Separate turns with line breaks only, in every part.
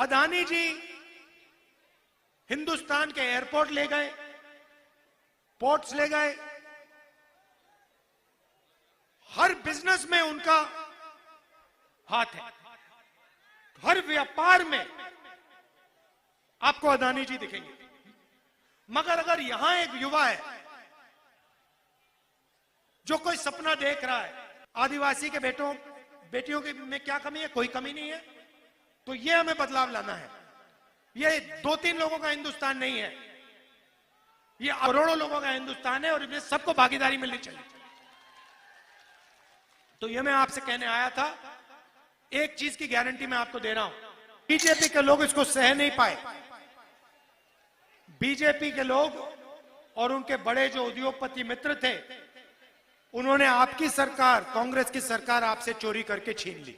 अदानी जी हिंदुस्तान के एयरपोर्ट ले गए, पोर्ट्स ले गए, हर बिजनेस में उनका हाथ है, हर व्यापार में आपको अदानी जी दिखेंगे। मगर अगर यहां एक युवा है जो कोई सपना देख रहा है, आदिवासी के बेटियों की में क्या कमी है? कोई कमी नहीं है। तो ये हमें बदलाव लाना है। ये 2-3 लोगों का हिंदुस्तान नहीं है, ये करोड़ों लोगों का हिंदुस्तान है और इसमें सबको भागीदारी मिलनी चाहिए। तो ये मैं आपसे कहने आया था। एक चीज की गारंटी मैं आपको दे रहा हूं, बीजेपी के लोग इसको सह नहीं पाए। बीजेपी के लोग और उनके बड़े जो उद्योगपति मित्र थे, उन्होंने आपकी सरकार, कांग्रेस की सरकार आपसे चोरी करके छीन ली।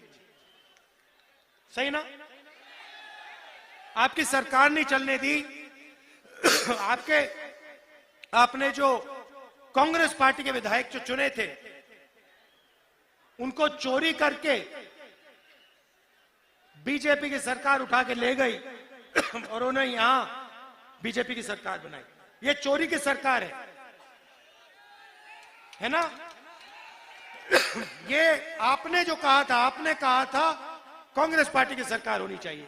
सही ना? आपकी सरकार नहीं चलने दी। आपने जो कांग्रेस पार्टी के विधायक जो चुने थे, उनको चोरी करके बीजेपी की सरकार उठा के ले गई और उन्हें यहां बीजेपी की सरकार बनाई। ये चोरी की सरकार है ना? ये आपने जो कहा था, आपने कहा था कांग्रेस पार्टी की सरकार होनी चाहिए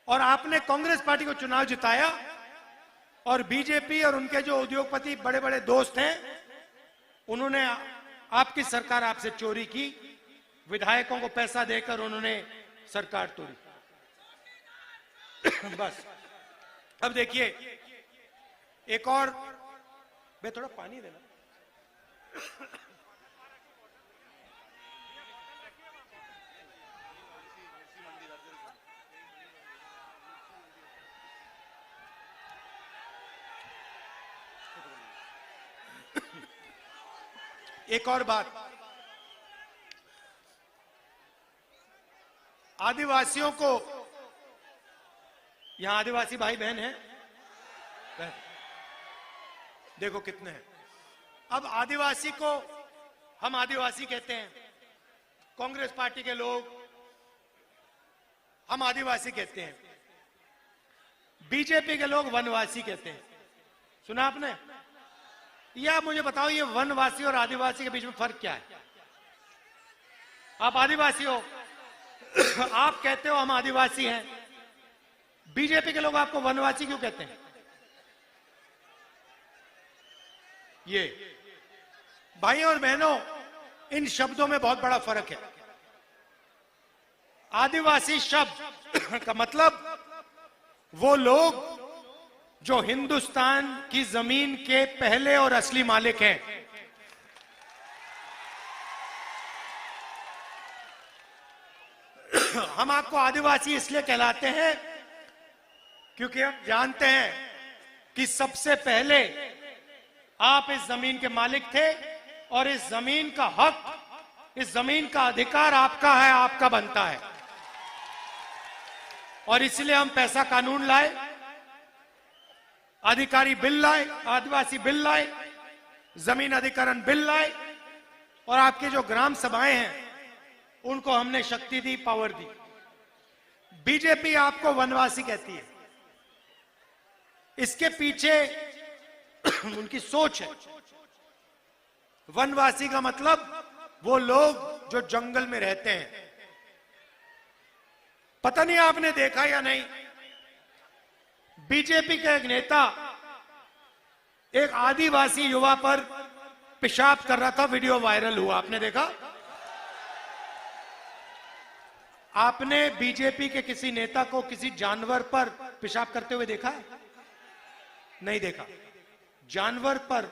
और आपने कांग्रेस पार्टी को चुनाव जिताया और बीजेपी और उनके जो उद्योगपति बड़े बड़े दोस्त हैं, उन्होंने आपकी सरकार आपसे चोरी की, विधायकों को पैसा देकर उन्होंने सरकार तोड़ी। बस अब देखिए, एक और, मैं थोड़ा पानी देना। एक और बात, आदिवासियों को, यहां आदिवासी भाई बहन हैं, देखो कितने हैं। अब आदिवासी को हम आदिवासी कहते हैं, कांग्रेस पार्टी के लोग हम आदिवासी कहते हैं, बीजेपी के लोग वनवासी कहते हैं। सुना आपने? या मुझे बताओ, ये वनवासी और आदिवासी के बीच में फर्क क्या है? आप आदिवासी हो, आप कहते हो हम आदिवासी हैं, बीजेपी के लोग आपको वनवासी क्यों कहते हैं? ये भाइयों और बहनों, इन शब्दों में बहुत बड़ा फर्क है। आदिवासी शब्द का मतलब वो लोग जो हिंदुस्तान की जमीन के पहले और असली मालिक हैं। हम आपको आदिवासी इसलिए कहलाते हैं क्योंकि हम जानते हैं कि सबसे पहले आप इस जमीन के मालिक थे और इस जमीन का हक, इस जमीन का अधिकार आपका है, आपका बनता है। और इसलिए हम पैसा कानून लाए, अधिकारी बिल लाए, आदिवासी बिल लाए, जमीन अधिकरण बिल लाए और आपके जो ग्राम सभाएं हैं उनको हमने शक्ति दी, पावर दी। बीजेपी आपको वनवासी कहती है, इसके पीछे उनकी सोच है। वनवासी का मतलब वो लोग जो जंगल में रहते हैं। पता नहीं आपने देखा या नहीं, बीजेपी का एक नेता एक आदिवासी युवा पर पेशाब कर रहा था, वीडियो वायरल हुआ, आपने देखा? आपने बीजेपी के किसी नेता को किसी जानवर पर पेशाब करते हुए देखा? नहीं देखा। जानवर पर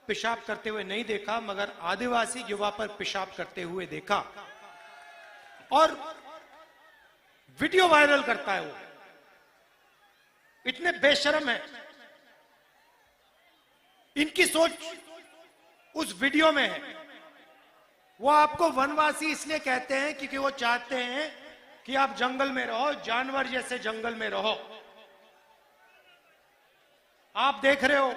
पेशाब करते हुए नहीं देखा, मगर आदिवासी युवा पर पेशाब करते हुए देखा और वीडियो वायरल करता है। वो इतने बेशर्म है, इनकी सोच उस वीडियो में है। वो आपको वनवासी इसलिए कहते हैं क्योंकि वो चाहते हैं कि आप जंगल में रहो, जानवर जैसे जंगल में रहो। आप देख रहे हो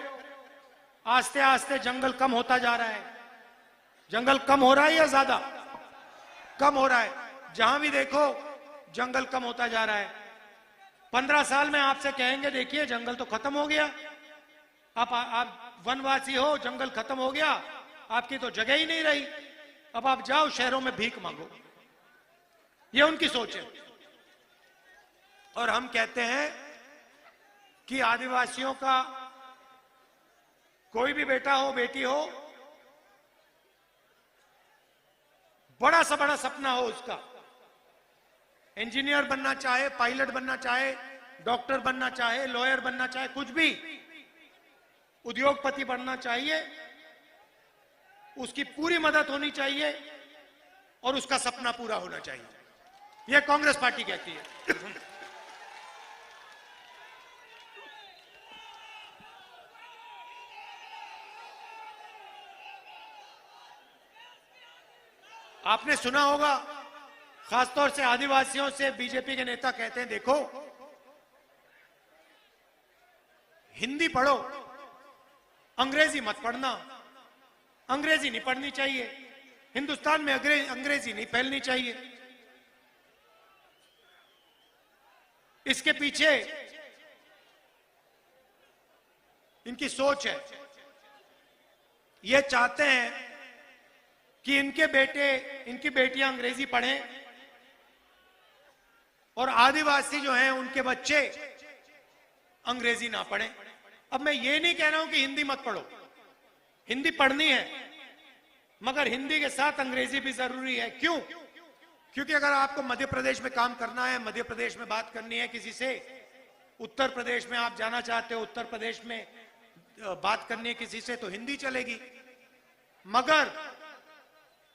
आस्ते आस्ते जंगल कम होता जा रहा है। जंगल कम हो रहा है या ज्यादा? कम हो रहा है। जहां भी देखो जंगल कम होता जा रहा है। 15 साल में आपसे कहेंगे देखिए जंगल तो खत्म हो गया, आप वनवासी हो, जंगल खत्म हो गया, आपकी तो जगह ही नहीं रही, अब आप जाओ शहरों में भीख मांगो। ये उनकी सोच है। और हम कहते हैं कि आदिवासियों का कोई भी बेटा हो बेटी हो, बड़ा सा बड़ा सपना हो उसका, इंजीनियर बनना चाहे, पायलट बनना चाहे, डॉक्टर बनना चाहे, लॉयर बनना चाहे, कुछ भी, उद्योगपति बनना चाहिए, उसकी पूरी मदद होनी चाहिए और उसका सपना पूरा होना चाहिए। यह कांग्रेस पार्टी कहती है। आपने सुना होगा, खासतौर से आदिवासियों से बीजेपी के नेता कहते हैं देखो हिंदी पढ़ो, अंग्रेजी मत पढ़ना, अंग्रेजी नहीं पढ़नी चाहिए, हिंदुस्तान में अंग्रेजी नहीं फैलनी चाहिए। इसके पीछे इनकी सोच है, ये चाहते हैं कि इनके बेटे, इनकी बेटियां अंग्रेजी पढ़ें और आदिवासी जो हैं उनके बच्चे अंग्रेजी ना पढ़ें। अब मैं ये नहीं कह रहा हूं कि हिंदी मत पढ़ो, हिंदी पढ़नी है, मगर हिंदी के साथ अंग्रेजी भी जरूरी है। क्यों? क्योंकि अगर आपको मध्य प्रदेश में काम करना है, मध्य प्रदेश में बात करनी है किसी से, उत्तर प्रदेश में आप जाना चाहते हो, उत्तर प्रदेश में बात करनी है किसी से, तो हिंदी चलेगी। मगर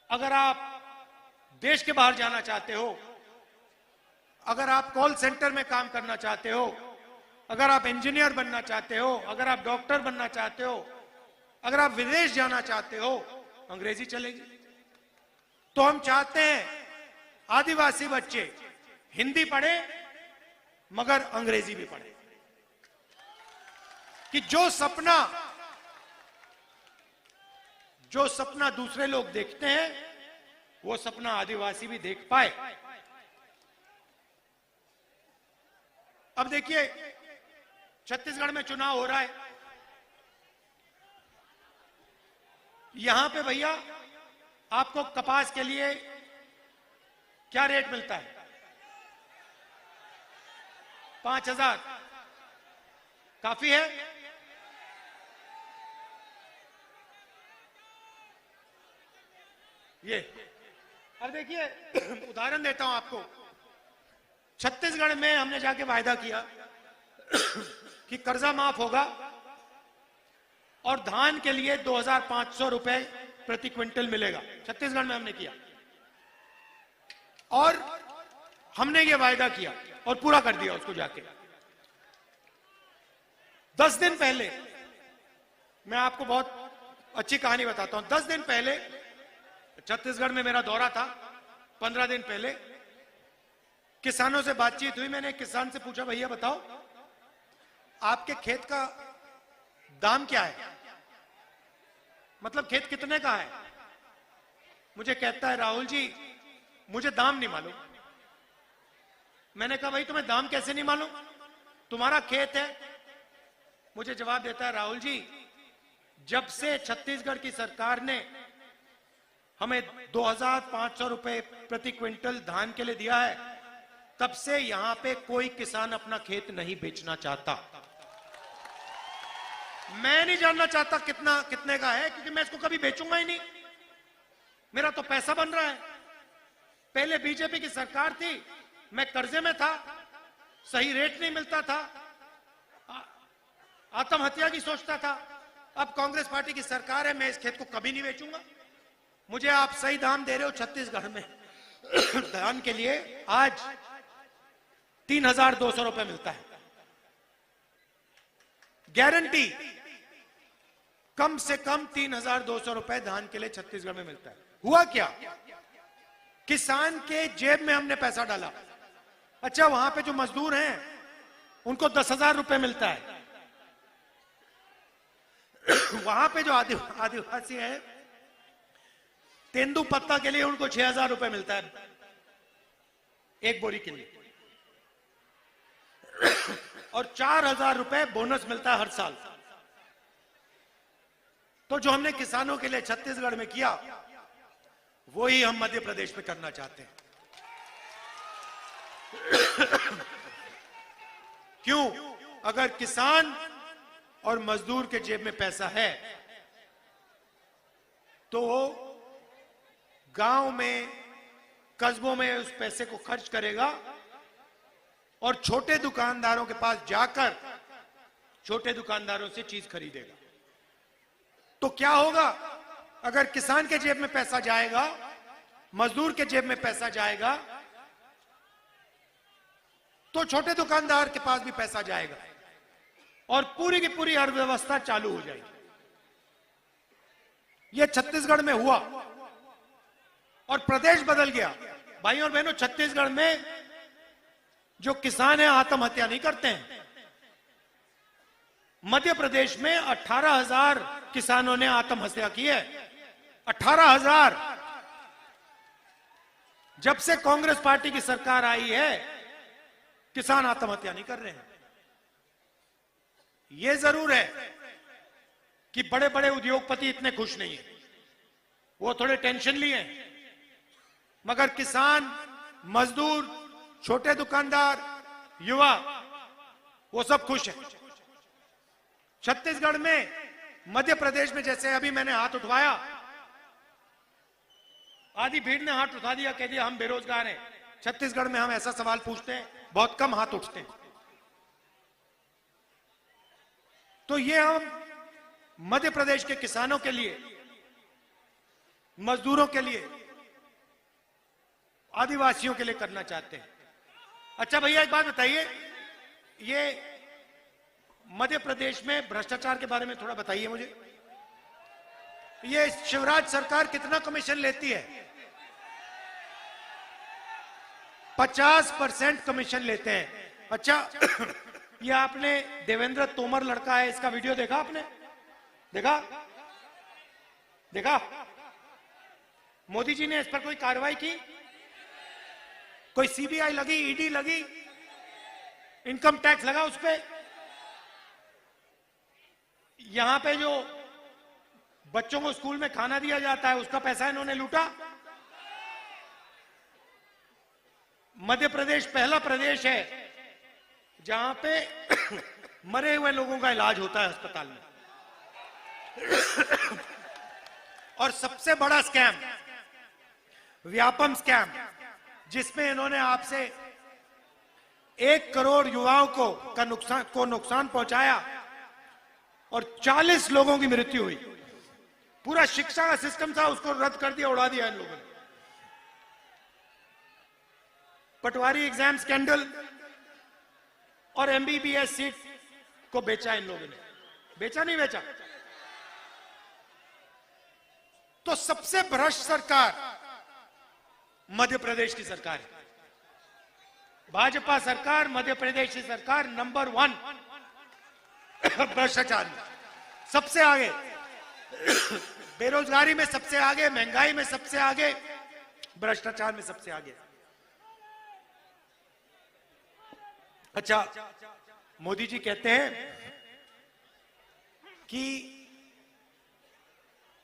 अगर आप देश के बाहर जाना चाहते हो, अगर आप कॉल सेंटर में काम करना चाहते हो, अगर आप इंजीनियर बनना चाहते हो, अगर आप डॉक्टर बनना चाहते हो, अगर आप विदेश जाना चाहते हो, अंग्रेजी चलेगी। तो हम चाहते हैं आदिवासी बच्चे हिंदी पढ़े मगर अंग्रेजी भी पढ़े, कि जो सपना दूसरे लोग देखते हैं वो सपना आदिवासी भी देख पाए। अब देखिए छत्तीसगढ़ में चुनाव हो रहा है, यहां पे भैया आपको कपास के लिए क्या रेट मिलता है? 5,000 काफी है? ये अब देखिए उदाहरण देता हूं आपको। छत्तीसगढ़ में हमने जाके वायदा किया कि कर्जा माफ होगा और धान के लिए 2,500 रुपए प्रति क्विंटल मिलेगा। छत्तीसगढ़ में हमने किया और हमने ये वायदा किया और पूरा कर दिया उसको जाके। 10 दिन पहले, मैं आपको बहुत अच्छी कहानी बताता हूं। 10 दिन पहले छत्तीसगढ़ में मेरा दौरा था। 15 दिन पहले किसानों से बातचीत हुई। मैंने किसान से पूछा, भैया बताओ आपके खेत का दाम क्या है, मतलब खेत कितने का है? मुझे कहता है, राहुल जी मुझे दाम नहीं मालूम। मैंने कहा, भाई तुम्हें दाम कैसे नहीं मालूम, तुम्हारा खेत है? मुझे जवाब देता है, राहुल जी जब से छत्तीसगढ़ की सरकार ने हमें 2,500 रुपए प्रति क्विंटल धान के लिए दिया है, तब से यहां पे कोई किसान अपना खेत नहीं बेचना चाहता। मैं नहीं जानना चाहता कितने का है, क्योंकि मैं इसको कभी बेचूंगा ही नहीं, मेरा तो पैसा बन रहा है। पहले बीजेपी की सरकार थी, मैं कर्जे में था, सही रेट नहीं मिलता था, आत्महत्या की सोचता था। अब कांग्रेस पार्टी की सरकार है, मैं इस खेत को कभी नहीं बेचूंगा। मुझे आप सही दाम दे रहे हो छत्तीसगढ़ में धान के लिए आज 3,200 रुपए मिलता है, गारंटी कम से कम 3,200 रुपए धान के लिए छत्तीसगढ़ में मिलता है। हुआ क्या? किसान के जेब में हमने पैसा डाला। अच्छा, वहां पे जो मजदूर हैं उनको 10,000 रुपए मिलता है, वहां पे जो आदिवासी है तेंदू पत्ता के लिए उनको 6,000 रुपए मिलता है। एक बोरी के लिए, और 4,000 रुपए बोनस मिलता है हर साल। तो जो हमने किसानों के लिए छत्तीसगढ़ में किया, वो ही हम मध्य प्रदेश में करना चाहते हैं। क्यों? अगर किसान और मजदूर के जेब में पैसा है तो वो गांव में, कस्बों में उस पैसे को खर्च करेगा और छोटे दुकानदारों के पास जाकर छोटे दुकानदारों से चीज खरीदेगा। तो क्या होगा? अगर किसान के जेब में पैसा जाएगा, मजदूर के जेब में पैसा जाएगा, तो छोटे दुकानदार के पास भी पैसा जाएगा और पूरी की पूरी अर्थव्यवस्था चालू हो जाएगी। यह छत्तीसगढ़ में हुआ और प्रदेश बदल गया। भाई और बहनों, छत्तीसगढ़ में जो किसान हैं आत्महत्या नहीं करते हैं। मध्य प्रदेश में 18,000 किसानों ने आत्महत्या की है। 18,000। जब से कांग्रेस पार्टी की सरकार आई है, किसान आत्महत्या नहीं कर रहे हैं। यह जरूर है कि बड़े बड़े उद्योगपति इतने खुश नहीं है, वो थोड़े टेंशन लिए हैं, मगर किसान, मजदूर, छोटे दुकानदार, युवा, वो सब खुश हैं। छत्तीसगढ़ में, मध्य प्रदेश में जैसे अभी मैंने हाथ उठवाया, आधी भीड़ ने हाथ उठा दिया, कह दिया हम बेरोजगार हैं। छत्तीसगढ़ में हम ऐसा सवाल पूछते हैं, बहुत कम हाथ उठते हैं। तो ये हम मध्य प्रदेश के किसानों के लिए, मजदूरों के लिए, आदिवासियों के लिए करना चाहते हैं। अच्छा भैया, एक बात बताइए, ये मध्य प्रदेश में भ्रष्टाचार के बारे में थोड़ा बताइए मुझे। ये शिवराज सरकार कितना कमीशन लेती है? 50% कमीशन लेते हैं। अच्छा, ये आपने देवेंद्र तोमर लड़का है, इसका वीडियो देखा आपने? देखा? मोदी जी ने इस पर कोई कार्रवाई की? कोई सीबीआई लगी, ईडी लगी, इनकम टैक्स लगा उस पर? यहां पे जो बच्चों को स्कूल में खाना दिया जाता है, उसका पैसा इन्होंने लूटा? मध्य प्रदेश पहला प्रदेश है जहां पे मरे हुए लोगों का इलाज होता है अस्पताल में। और सबसे बड़ा स्कैम, व्यापम स्कैम, जिसमें इन्होंने आपसे 1 करोड़ युवाओं को नुकसान पहुंचाया और 40 लोगों की मृत्यु हुई। पूरा शिक्षा का सिस्टम था, उसको रद्द कर दिया, उड़ा दिया इन लोगों ने। पटवारी एग्जाम स्कैंडल और एमबीबीएस सीट को बेचा इन लोगों ने। बेचा नहीं बेचा? तो सबसे भ्रष्ट सरकार मध्य प्रदेश की सरकार है। भाजपा सरकार, मध्य प्रदेश की सरकार नंबर 1 भ्रष्टाचार में, सबसे आगे, बेरोजगारी में सबसे आगे, महंगाई में सबसे आगे, भ्रष्टाचार में सबसे आगे। अच्छा, मोदी जी कहते हैं कि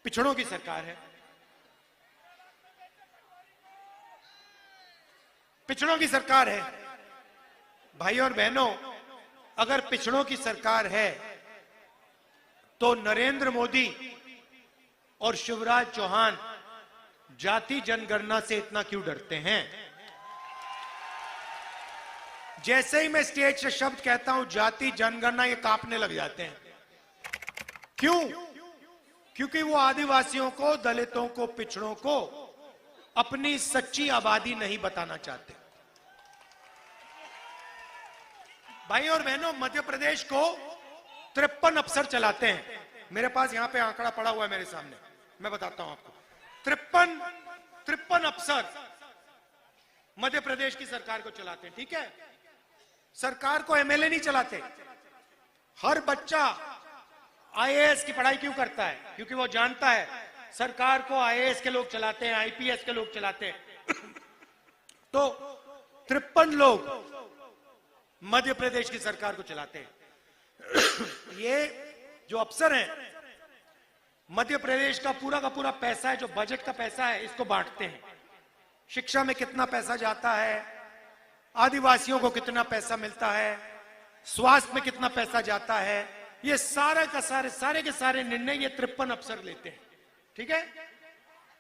पिछड़ों की सरकार है। पिछड़ों की सरकार है। भाई और बहनों, अगर पिछड़ों की सरकार है तो नरेंद्र मोदी और शिवराज चौहान जाति जनगणना से इतना क्यों डरते हैं? जैसे ही मैं स्टेज से शब्द कहता हूं जाति जनगणना, ये कांपने लग जाते हैं। क्यों? क्योंकि वो आदिवासियों को, दलितों को, पिछड़ों को अपनी सच्ची आबादी नहीं बताना चाहते। भाई और बहनों, मध्य प्रदेश को 53 अफसर चलाते हैं। मेरे पास यहां पे आंकड़ा पड़ा हुआ है मेरे सामने, मैं बताता हूं आपको। 53 अफसर मध्य प्रदेश की सरकार को चलाते हैं। ठीक है, सरकार को एमएलए नहीं चलाते। हर बच्चा आईएएस की पढ़ाई क्यों करता है? क्योंकि वो जानता है सरकार को आईएएस के लोग चलाते हैं, आईपीएस के लोग चलाते हैं। तो 53 लोग मध्य प्रदेश की सरकार को चलाते हैं। ये जो अफसर हैं, मध्य प्रदेश का पूरा पैसा है, जो बजट का पैसा है, इसको बांटते हैं। शिक्षा में कितना पैसा जाता है, आदिवासियों को कितना पैसा मिलता है, स्वास्थ्य में कितना पैसा जाता है, ये सारे के सारे निर्णय ये 53 अफसर लेते हैं। ठीक है,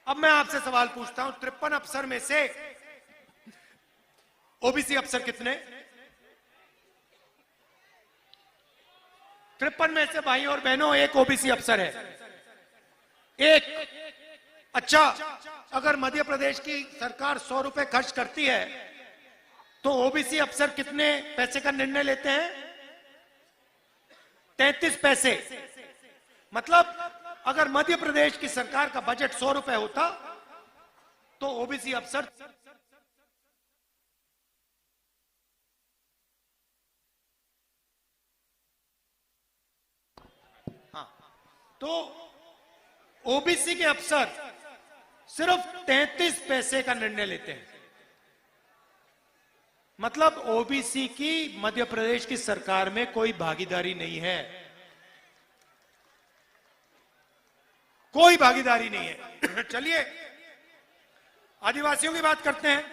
अब मैं आपसे सवाल पूछता हूं, 53 अफसर में से ओबीसी अफसर कितने? 53 में से भाई और बहनों एक ओबीसी अफसर है, एक। अच्छा, अगर मध्य प्रदेश की सरकार 100 रुपए खर्च करती है तो ओबीसी अफसर कितने पैसे का निर्णय लेते हैं? 33 पैसे। मतलब अगर मध्य प्रदेश की सरकार का बजट 100 रुपए होता तो ओबीसी अफसर तो ओबीसी के अफसर सिर्फ 33 पैसे का निर्णय लेते हैं। मतलब ओबीसी की मध्य प्रदेश की सरकार में कोई भागीदारी नहीं है, कोई भागीदारी नहीं है। चलिए आदिवासियों की बात करते हैं।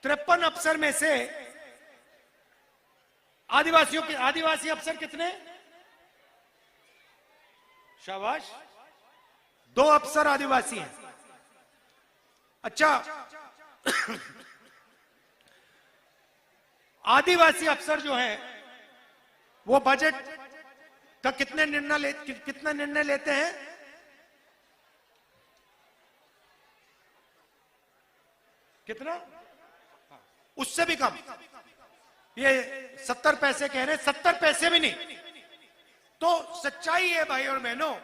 53 अफसर में से आदिवासी अफसर कितने? शाबाश, 2 अफसर आदिवासी हैं। अच्छा, आदिवासी अफसर जो हैं वो बजट का कितना निर्णय लेते हैं? कितना? उससे भी कम। ये 70 पैसे कह रहे हैं, 70 पैसे भी नहीं। तो सच्चाई है भाई और बहनों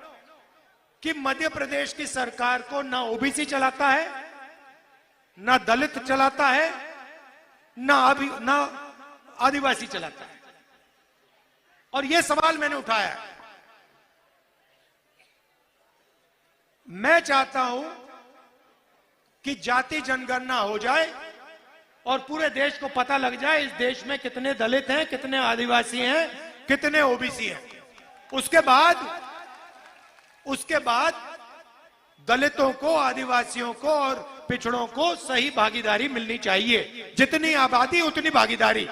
कि मध्य प्रदेश की सरकार को ना ओबीसी चलाता है, ना दलित चलाता है, ना आदिवासी चलाता है। और यह सवाल मैंने उठाया है। मैं चाहता हूं कि जाति जनगणना हो जाए और पूरे देश को पता लग जाए इस देश में कितने दलित हैं, कितने आदिवासी हैं, कितने ओबीसी हैं। उसके बाद दलितों को, आदिवासियों को और पिछड़ों को सही भागीदारी मिलनी चाहिए। जितनी आबादी उतनी भागीदारी।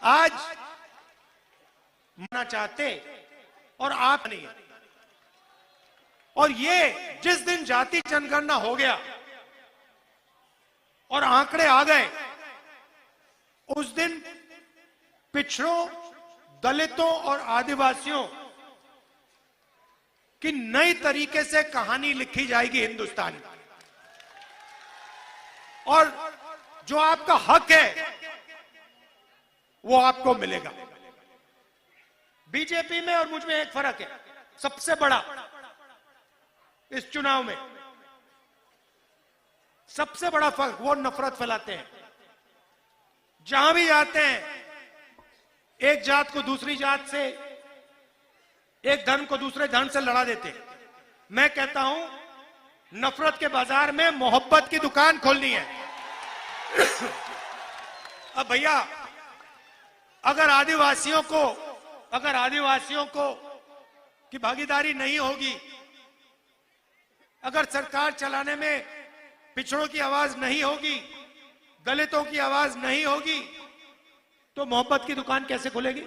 आज मानना चाहते और आप नहीं। और ये जिस दिन जाति जनगणना हो गया और आंकड़े आ गए, उस दिन पिछड़ों, दलितों और आदिवासियों की नई तरीके से कहानी लिखी जाएगी हिंदुस्तान में। और जो आपका हक है वो आपको मिलेगा। बीजेपी में और मुझ में एक फर्क है, सबसे बड़ा इस चुनाव में सबसे बड़ा फर्क, वो नफरत फैलाते हैं। जहां भी जाते हैं एक जात को दूसरी जात से, एक धर्म को दूसरे धर्म से लड़ा देते हैं। मैं कहता हूं नफरत के बाजार में मोहब्बत की दुकान खोलनी है। अब भैया, अगर आदिवासियों को की भागीदारी नहीं होगी, अगर सरकार चलाने में पिछड़ों की आवाज नहीं होगी, दलितों की आवाज नहीं होगी, तो मोहब्बत की दुकान कैसे खुलेगी?